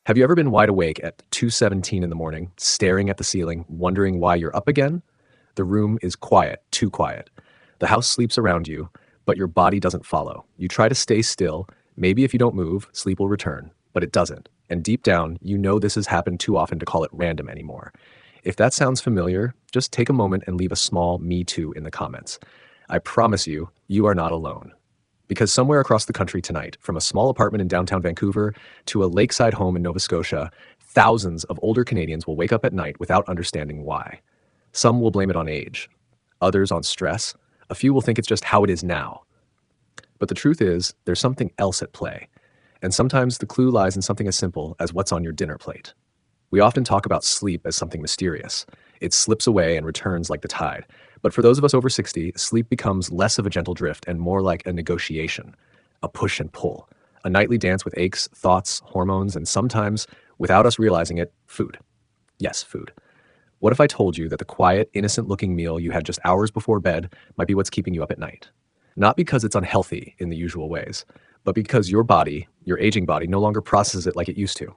Have you ever been wide awake at 2:17 in the morning, staring at the ceiling, wondering why you're up again? The room is quiet, too quiet. The house sleeps around you, but your body doesn't follow. You try to stay still. Maybe if you don't move, sleep will return, but it doesn't. And deep down, you know this has happened too often to call it random anymore. If that sounds familiar, just take a moment and leave a small "me too" in the comments. I promise you, you are not alone. Because somewhere across the country tonight, from a small apartment in downtown Vancouver to a lakeside home in Nova Scotia, thousands of older Canadians will wake up at night without understanding why. Some will blame it on age, others on stress, a few will think it's just how it is now. But the truth is, there's something else at play. And sometimes the clue lies in something as simple as what's on your dinner plate. We often talk about sleep as something mysterious. It slips away and returns like the tide. But for those of us over 60, sleep becomes less of a gentle drift and more like a negotiation, a push and pull, a nightly dance with aches, thoughts, hormones, and sometimes, without us realizing it, food. Yes, food. What if I told you that the quiet, innocent-looking meal you had just hours before bed might be what's keeping you up at night? Not because it's unhealthy in the usual ways, but because your body, your aging body, no longer processes it like it used to.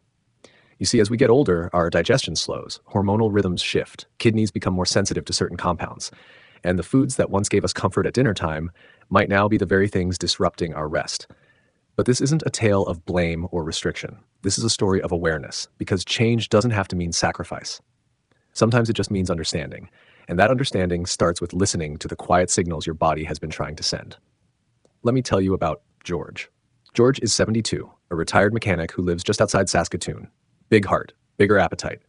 You see, as we get older, our digestion slows, hormonal rhythms shift, kidneys become more sensitive to certain compounds, and the foods that once gave us comfort at dinner time might now be the very things disrupting our rest. But this isn't a tale of blame or restriction. This is a story of awareness, because change doesn't have to mean sacrifice. Sometimes it just means understanding, and that understanding starts with listening to the quiet signals your body has been trying to send. Let me tell you about George. George is 72, a retired mechanic who lives just outside Saskatoon. Big heart, bigger appetite.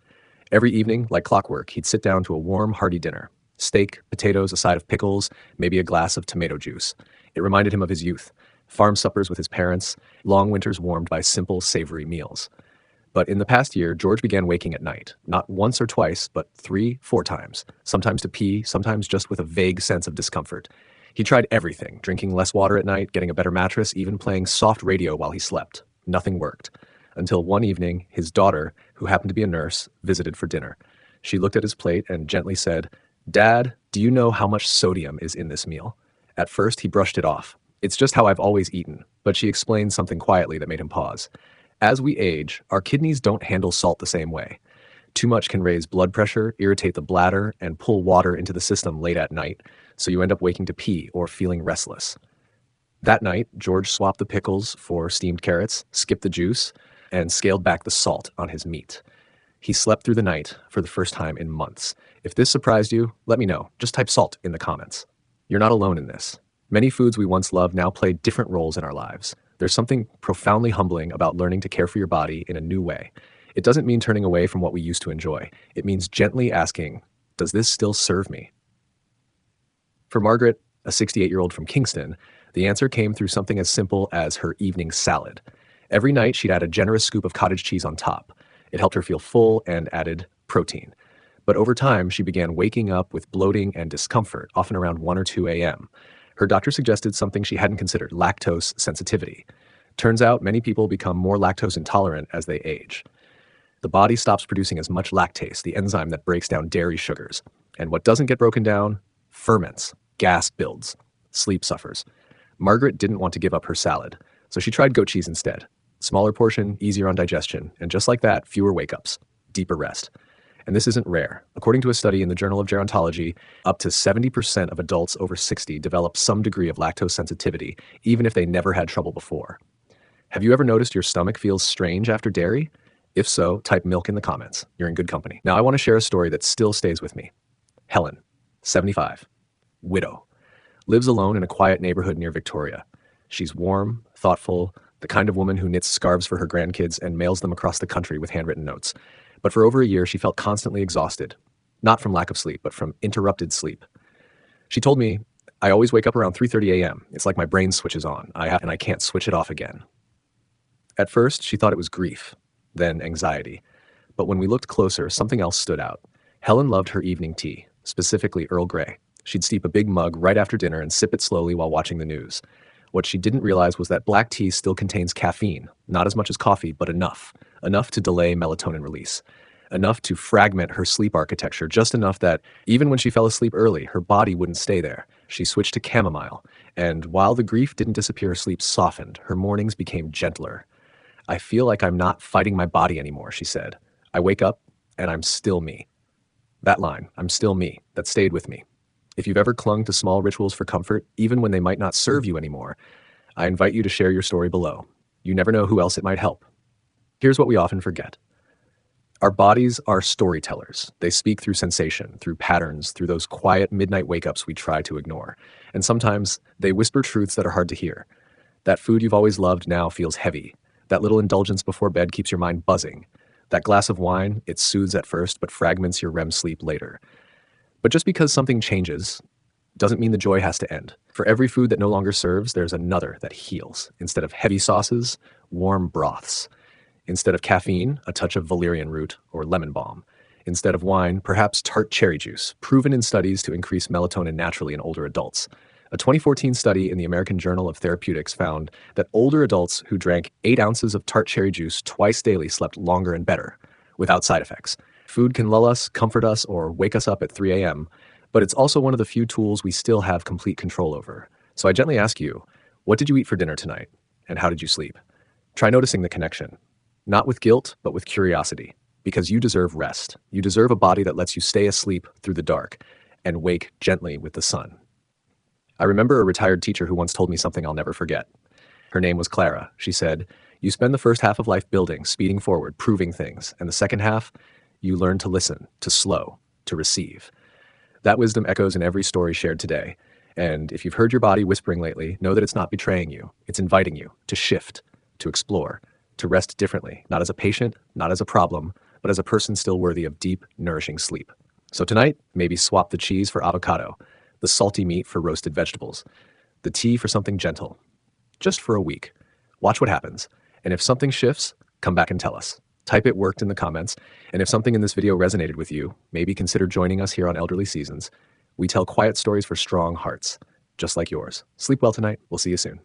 Every evening, like clockwork, he'd sit down to a warm, hearty dinner. Steak, potatoes, a side of pickles, maybe a glass of tomato juice. It reminded him of his youth, farm suppers with his parents, long winters warmed by simple, savory meals. But in the past year, George began waking at night, not once or twice, but 3, 4 times, sometimes to pee, sometimes just with a vague sense of discomfort. He tried everything, drinking less water at night, getting a better mattress, even playing soft radio while he slept. Nothing worked. Until one evening, his daughter, who happened to be a nurse, visited for dinner. She looked at his plate and gently said, "Dad, do you know how much sodium is in this meal?" At first, he brushed it off. "It's just how I've always eaten." But she explained something quietly that made him pause. As we age, our kidneys don't handle salt the same way. Too much can raise blood pressure, irritate the bladder, and pull water into the system late at night, so you end up waking to pee or feeling restless. That night, George swapped the pickles for steamed carrots, skipped the juice, and scaled back the salt on his meat. He slept through the night for the first time in months. If this surprised you, let me know. Just type salt in the comments. You're not alone in this. Many foods we once loved now play different roles in our lives. There's something profoundly humbling about learning to care for your body in a new way. It doesn't mean turning away from what we used to enjoy. It means gently asking, does this still serve me? For Margaret, a 68-year-old from Kingston, the answer came through something as simple as her evening salad. Every night, she'd add a generous scoop of cottage cheese on top. It helped her feel full and added protein. But over time, she began waking up with bloating and discomfort, often around 1 or 2 a.m. Her doctor suggested something she hadn't considered, lactose sensitivity. Turns out many people become more lactose intolerant as they age. The body stops producing as much lactase, the enzyme that breaks down dairy sugars. And what doesn't get broken down? Ferments. Gas builds. Sleep suffers. Margaret didn't want to give up her salad, so she tried goat cheese instead. Smaller portion, easier on digestion, and just like that, fewer wake-ups, deeper rest. And this isn't rare. According to a study in the Journal of Gerontology, up to 70% of adults over 60 develop some degree of lactose sensitivity, even if they never had trouble before. Have you ever noticed your stomach feels strange after dairy? If so, type milk in the comments. You're in good company. Now I want to share a story that still stays with me. Helen, 75, widow, lives alone in a quiet neighborhood near Victoria. She's warm, thoughtful, the kind of woman who knits scarves for her grandkids and mails them across the country with handwritten notes. But for over a year, she felt constantly exhausted, not from lack of sleep, but from interrupted sleep. She told me, "I always wake up around 3:30 a.m. It's like my brain switches on, and I can't switch it off again." At first, she thought it was grief, then anxiety. But when we looked closer, something else stood out. Helen loved her evening tea, specifically Earl Grey. She'd steep a big mug right after dinner and sip it slowly while watching the news. What she didn't realize was that black tea still contains caffeine, not as much as coffee, but enough to delay melatonin release, enough to fragment her sleep architecture, just enough that even when she fell asleep early, her body wouldn't stay there. She switched to chamomile, and while the grief didn't disappear, sleep softened. Her mornings became gentler. I feel like I'm not fighting my body anymore, she said. I wake up and I'm still me. That line, I'm still me, that stayed with me. If you've ever clung to small rituals for comfort, even when they might not serve you anymore, I invite you to share your story below. You never know who else it might help. Here's what we often forget. Our bodies are storytellers. They speak through sensation, through patterns, through those quiet midnight wake-ups we try to ignore. And sometimes they whisper truths that are hard to hear. That food you've always loved now feels heavy. That little indulgence before bed keeps your mind buzzing. That glass of wine, it soothes at first, but fragments your REM sleep later. But just because something changes doesn't mean the joy has to end. For every food that no longer serves, there's another that heals. Instead of heavy sauces, warm broths. Instead of caffeine, a touch of valerian root or lemon balm. Instead of wine, perhaps tart cherry juice, proven in studies to increase melatonin naturally in older adults. A 2014 study in the American Journal of Therapeutics found that older adults who drank 8 ounces of tart cherry juice twice daily slept longer and better, without side effects. Food can lull us, comfort us, or wake us up at 3 a.m., but it's also one of the few tools we still have complete control over. So I gently ask you, what did you eat for dinner tonight? And how did you sleep? Try noticing the connection. Not with guilt, but with curiosity. Because you deserve rest. You deserve a body that lets you stay asleep through the dark and wake gently with the sun. I remember a retired teacher who once told me something I'll never forget. Her name was Clara. She said, "You spend the first half of life building, speeding forward, proving things, and the second half, you learn to listen, to slow, to receive." That wisdom echoes in every story shared today. And if you've heard your body whispering lately, know that it's not betraying you. It's inviting you to shift, to explore, to rest differently, not as a patient, not as a problem, but as a person still worthy of deep, nourishing sleep. So tonight, maybe swap the cheese for avocado, the salty meat for roasted vegetables, the tea for something gentle, just for a week. Watch what happens. And if something shifts, come back and tell us. Type "it worked" in the comments. And if something in this video resonated with you, maybe consider joining us here on Elderly Seasons. We tell quiet stories for strong hearts, just like yours. Sleep well tonight. We'll see you soon.